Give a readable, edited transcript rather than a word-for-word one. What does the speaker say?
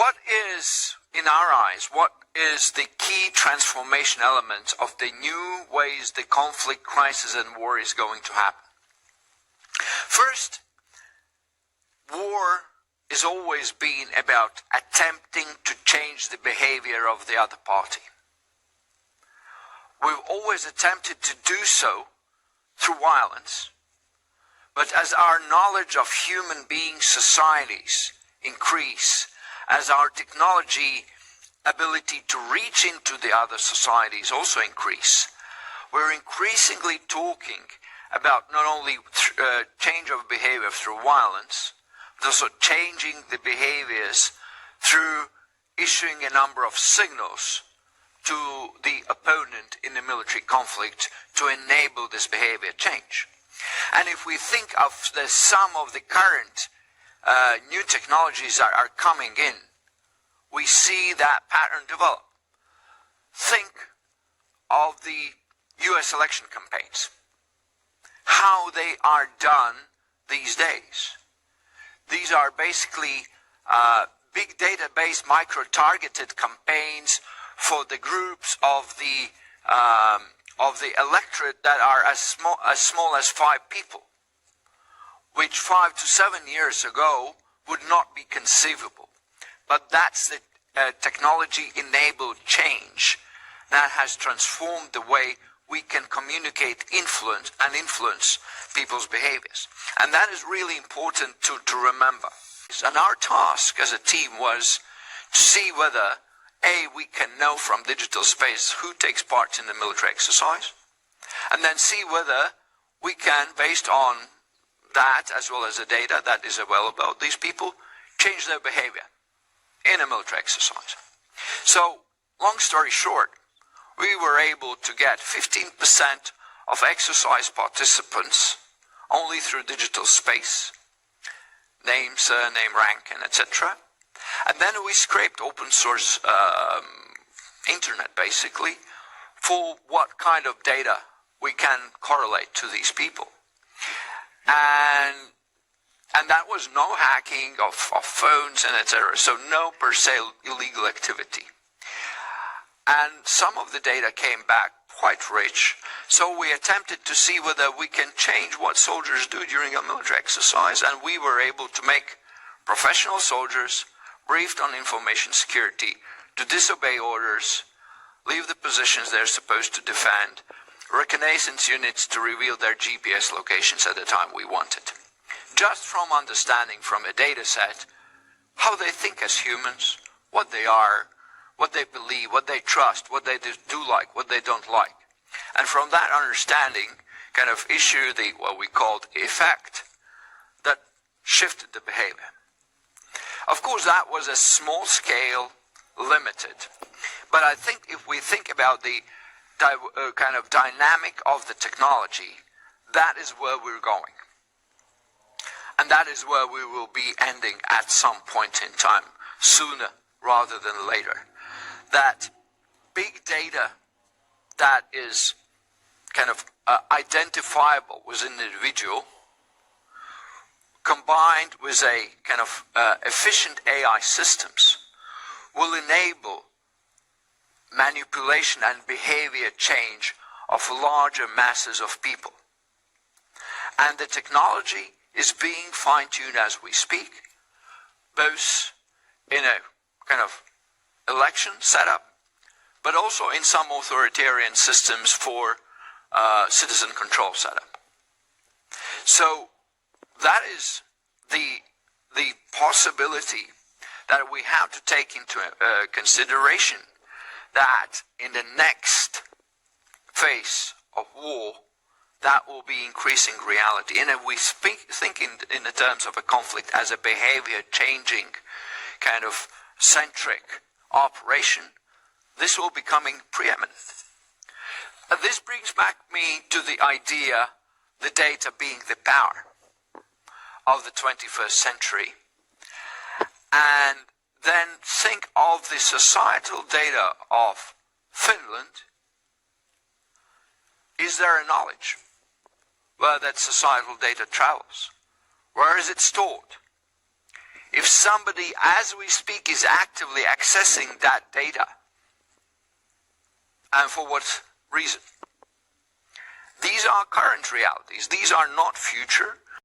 what is, in our eyes, what is the key transformation element of the new ways the conflict, crisis, and war is going to happen? First, war has always been about attempting to change the behavior of the other party. We've always attempted to do so through violence, but as our knowledge of human being societies increase, as our technology ability to reach into the other societies also increase, we're increasingly talking about not only change of behavior through violence, but also changing the behaviors through issuing a number of signals to the opponent in the military conflict to enable this behavior change. And if we think of some of the current new technologies that are coming in, we see that pattern develop. Think of the US election campaigns, how they are done these days. These are basically big data-based micro-targeted campaigns for the groups of the electorate that are as small as 5 people, which 5 to 7 years ago would not be conceivable. But that's the technology-enabled change that has transformed the way we can communicate, influence people's behaviors. And that is really important to remember. And our task as a team was to see whether, A, we can know from digital space who takes part in the military exercise, and then see whether we can, based on that, as well as the data that is available about these people, change their behavior in a military exercise. So, long story short, we were able to get 15% of exercise participants only through digital space, name, surname, rank, and etc. And then we scraped open source internet, basically, for what kind of data we can correlate to these people. And that was no hacking of phones and etc. So no per se illegal activity. And some of the data came back quite rich. So we attempted to see whether we can change what soldiers do during a military exercise, and we were able to make professional soldiers briefed on information security to disobey orders, leave the positions they're supposed to defend, reconnaissance units to reveal their GPS locations at the time we wanted. Just from understanding from a data set how they think as humans, what they are, what they believe, what they trust, what they do like, what they don't like. And from that understanding, kind of issue what we called effect that shifted the behavior. Of course, that was a small scale, limited. But I think if we think about the kind of dynamic of the technology, that is where we're going. And that is where we will be ending at some point in time, sooner rather than later. That big data that is kind of identifiable with an individual, combined with a kind of efficient AI systems, will enable manipulation and behavior change of larger masses of people. And the technology is being fine-tuned as we speak, both in a kind of election setup, but also in some authoritarian systems for citizen control setup. So that is the possibility that we have to take into consideration, that in the next phase of war, that will be increasing reality. And if we think in the terms of a conflict as a behavior-changing kind of centric operation, this will becoming preeminent. This brings back me to the idea, the data being the power of the 21st century. And then think of the societal data of Finland. Is there a knowledge where that societal data travels? Where is it stored? If if somebody, as we speak, is actively accessing that data, and for what reason? These are current realities. These are not future.